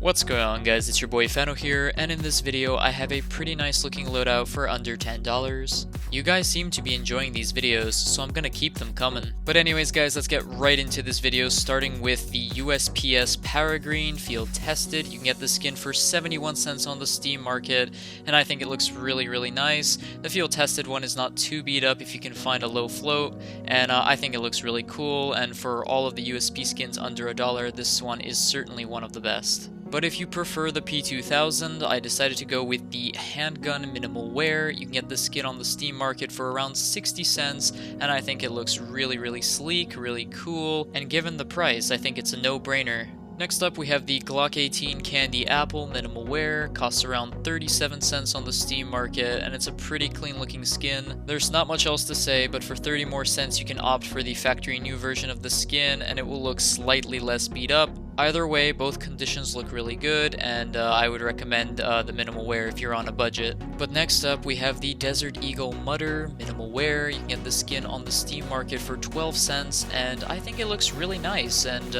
What's going on, guys? It's your boy Fano here, and in this video I have a pretty nice looking loadout for under $10. You guys seem to be enjoying these videos, so I'm gonna keep them coming. But anyways guys, let's get right into this video, starting with the USP-S Paragreen Field Tested. You can get the skin for 71 cents on the Steam market, and I think it looks really nice. The Field Tested one is not too beat up if you can find a low float, and I think it looks really cool, and for all of the USP skins under $1, this one is certainly one of the best. But if you prefer the P2000, I decided to go with the Handgun MW. You can get the skin on the Steam market for around 60 cents, and I think it looks really sleek, really cool, and given the price, I think it's a no-brainer. Next up, we have the Glock 18 Candy Apple Minimal Wear. Costs around 37 cents on the Steam market, and it's a pretty clean looking skin. There's not much else to say, but for 30 more cents you can opt for the factory new version of the skin, and it will look slightly less beat up. Either way, both conditions look really good, and I would recommend the Minimal Wear if you're on a budget. But next up, we have the Desert Eagle Mutter Minimal Wear. You can get the skin on the Steam market for 12 cents, and I think it looks really nice. And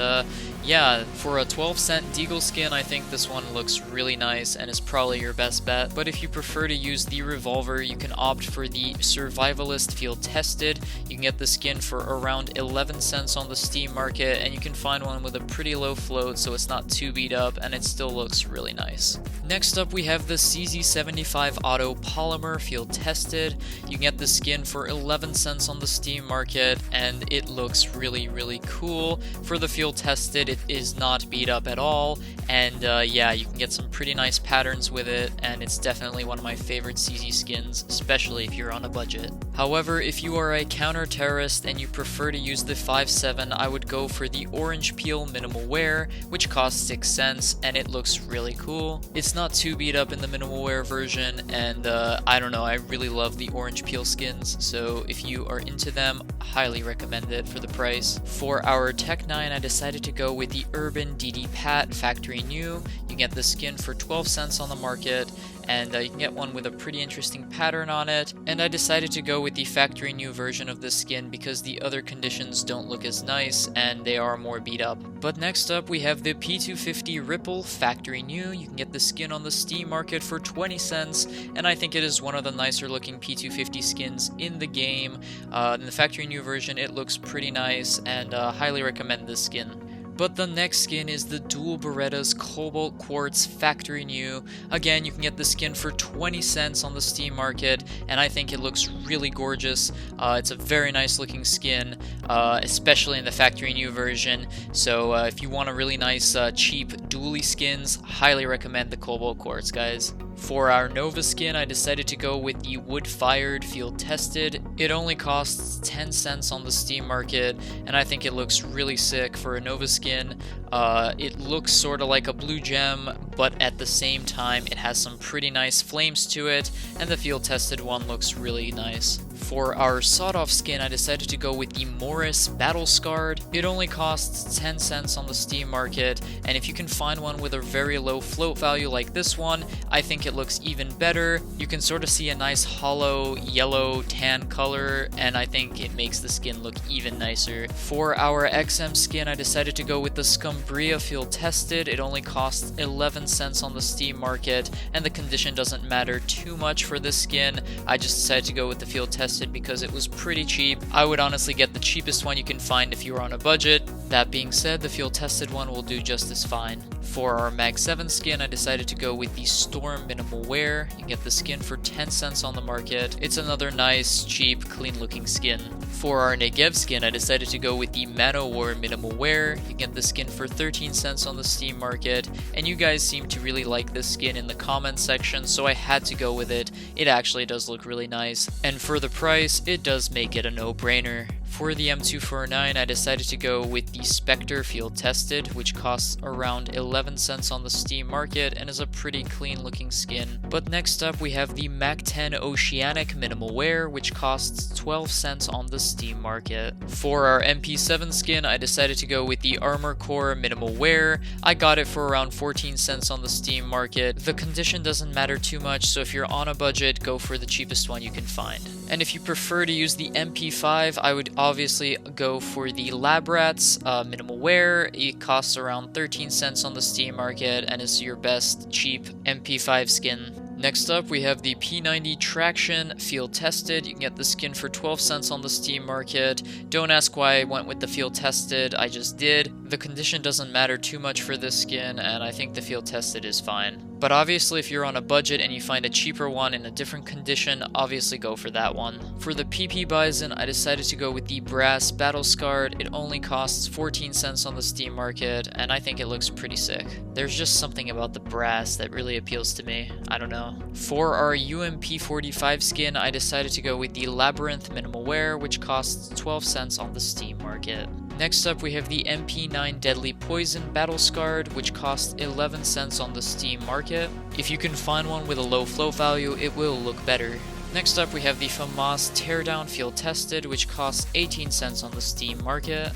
yeah, for a 12-cent Deagle skin, I think this one looks really nice and is probably your best bet. But if you prefer to use the Revolver, you can opt for the Survivalist Field Tested. You can get the skin for around 11 cents on the Steam market, and you can find one with a pretty low float, so it's not too beat up, and it still looks really nice. Next up, we have the CZ75 Auto Polymer Field Tested. You can get the skin for 11 cents on the Steam market, and it looks really cool. For the Field Tested, it is not beat up at all, and yeah, you can get some pretty nice patterns with it, and it's definitely one of my favorite CZ skins, especially if you're on a budget. However, if you are a counter-terrorist and you prefer to use the 5.7, I would go for the Orange Peel Minimal Wear, which costs 6 cents, and it looks really cool. It's not too beat up in the Minimal Wear version, and I don't know, I really love the Orange Peel skins, so if you are into them, highly recommend it for the price. For our Tech 9, I decided to go with the Urban DDPAT Factory New. You get the skin for 12 cents on the market, and you can get one with a pretty interesting pattern on it, and I decided to go with the factory new version of this skin because the other conditions don't look as nice and they are more beat up. But next up, we have the P250 Ripple Factory New. You can get the skin on the Steam market for 20 cents, and I think it is one of the nicer looking P250 skins in the game. In the factory new version, it looks pretty nice, and highly recommend this skin. But the next skin is the dual Berettas Cobalt Quartz Factory New. Again, you can get the skin for 20 cents on the Steam market, and I think it looks really gorgeous. It's a very nice looking skin, especially in the Factory New version. So if you want a really nice cheap dually skins, highly recommend the Cobalt Quartz, guys. For our Nova skin, I decided to go with the Wood-Fired Field Tested. It only costs 10 cents on the Steam market, and I think it looks really sick for a Nova skin. It looks sort of like a blue gem, but at the same time, it has some pretty nice flames to it, and the Field Tested one looks really nice. For our sawed-off skin, I decided to go with the Morris Battle Scarred. It only costs 10 cents on the Steam market, and if you can find one with a very low float value like this one, I think it looks even better. You can sort of see a nice hollow yellow tan color, and I think it makes the skin look even nicer. For our XM skin, I decided to go with the Scumbria Field Tested. It only costs 11 cents on the Steam market, and the condition doesn't matter too much for this skin. I just decided to go with the Field Tested because it was pretty cheap. I would honestly get the cheapest one you can find if you are on a budget. That being said, the Field Tested one will do just as fine. For our Mag 7 skin, I decided to go with the Storm Minimal Wear. You can get the skin for 10 cents on the market. It's another nice, cheap, clean looking skin. For our Negev skin, I decided to go with the Manowar Minimal Wear. You can get the skin for 13 cents on the Steam market, and you guys seem to really like this skin in the comments section, so I had to go with it. It actually does look really nice, and for the price, it does make it a no-brainer. For the M249, I decided to go with the Spectre Field Tested, which costs around 11 cents on the Steam market and is a pretty clean looking skin. But next up, we have the Mac 10 Oceanic Minimal Wear, which costs 12 cents on the Steam market. For our MP7 skin, I decided to go with the Armor Core Minimal Wear. I got it for around 14 cents on the Steam market. The condition doesn't matter too much, so if you're on a budget, go for the cheapest one you can find. And if you prefer to use the MP5, I would obviously go for the Labyrinth minimal wear. It costs around 13 cents on the Steam market and is your best cheap MP5 skin. Next up, we have the P90 Traction Field Tested. You can get the skin for 12 cents on the Steam market. Don't ask why I went with the Field Tested, I just did. The condition doesn't matter too much for this skin, and I think the Field Tested is fine. But obviously, if you're on a budget and you find a cheaper one in a different condition, obviously go for that one. For the PP Bison, I decided to go with the Brass Battle Scarred. It only costs 14 cents on the Steam market, and I think it looks pretty sick. There's just something about the brass that really appeals to me. I don't know. For our UMP45 skin, I decided to go with the Labyrinth Minimal Wear, which costs 12 cents on the Steam market. Next up, we have the MP9 Deadly Poison Battle Scarred, which costs 11 cents on the Steam market. If you can find one with a low flow value, it will look better. Next up, we have the FAMAS Teardown Field Tested, which costs 18 cents on the Steam market.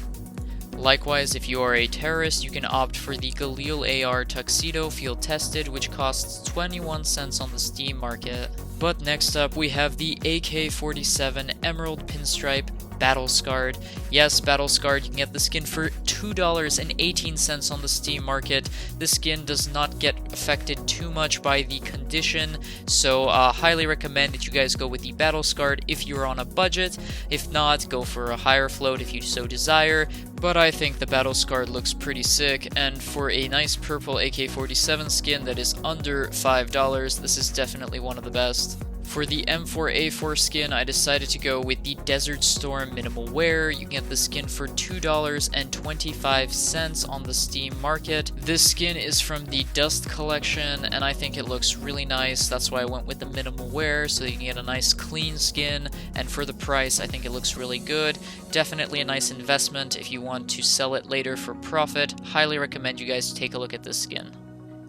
Likewise, if you are a terrorist, you can opt for the Galil AR Tuxedo Field Tested, which costs 21 cents on the Steam market. But next up, we have the AK-47 Emerald Pinstripe Battle Scarred. Yes, Battle Scarred, you can get the skin for $2.18 on the Steam market. This skin does not get affected too much by the condition, so highly recommend that you guys go with the Battle Scarred if you're on a budget. If not, go for a higher float if you so desire. But I think the Battle Scarred looks pretty sick, and for a nice purple AK-47 skin that is under $5, this is definitely one of the best. For the M4A4 skin, I decided to go with the Desert Storm Minimal Wear. You can get the skin for $2.25 on the Steam market. This skin is from the Dust Collection, and I think it looks really nice. That's why I went with the Minimal Wear, so you can get a nice clean skin, and for the price, I think it looks really good. Definitely a nice investment if you want to sell it later for profit. Highly recommend you guys take a look at this skin.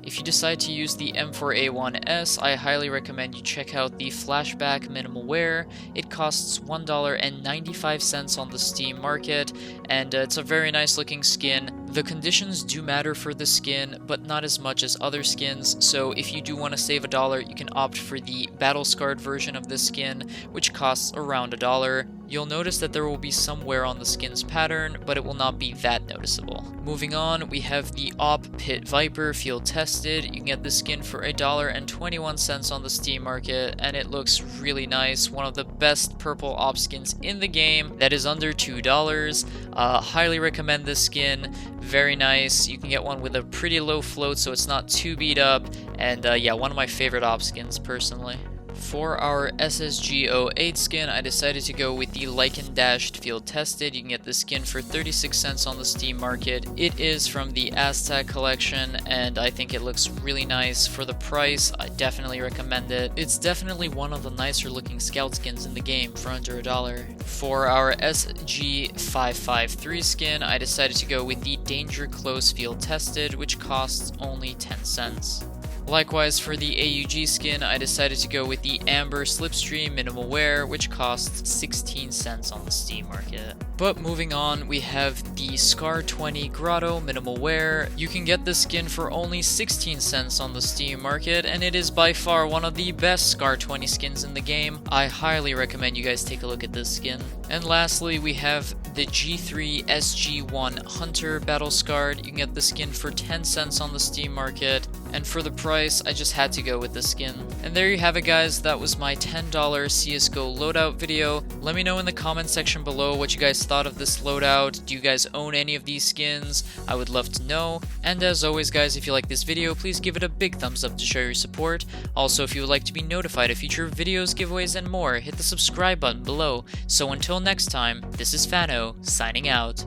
If you decide to use the M4A1S, I highly recommend you check out the Flashback Minimal Wear. It costs $1.95 on the Steam market, and it's a very nice looking skin. The conditions do matter for the skin, but not as much as other skins, so if you do want to save $1, you can opt for the Battle Scarred version of this skin, which costs around $1. You'll notice that there will be some wear on the skin's pattern, but it will not be that noticeable. Moving on, we have the Op Pit Viper Field Tested. You can get this skin for $1.21 on the Steam market, and it looks really nice. One of the best purple op skins in the game that is under $2. Highly recommend this skin. Very nice. You can get one with a pretty low float, so it's not too beat up, and yeah, one of my favorite op skins personally. For our SSG08 skin, I decided to go with the Lichen Dashed Field Tested. You can get the skin for 36 cents on the Steam market. It is from the Aztec collection, and I think it looks really nice. For the price, I definitely recommend it. It's definitely one of the nicer looking scout skins in the game for under $1. For our SG553 skin, I decided to go with the Danger Close Field Tested, which costs only 10 cents. Likewise, for the AUG skin, I decided to go with the Amber Slipstream Minimal Wear, which costs 16 cents on the Steam market. But moving on, we have the Scar 20 Grotto Minimal Wear. You can get this skin for only 16 cents on the Steam market, and it is by far one of the best Scar 20 skins in the game. I highly recommend you guys take a look at this skin. And lastly, we have the G3 SG1 Hunter Battle Scarred. You can get the skin for 10 cents on the Steam market, and for the price, I just had to go with the skin. And there you have it, guys. That was my $10 CSGO loadout video. Let me know in the comment section below what you guys thought of this loadout. Do you guys own any of these skins? I would love to know. And as always, guys, if you like this video, please give it a big thumbs up to show your support. Also, if you would like to be notified of future videos, giveaways, and more, hit the subscribe button below. So until next time, this is Fano, signing out.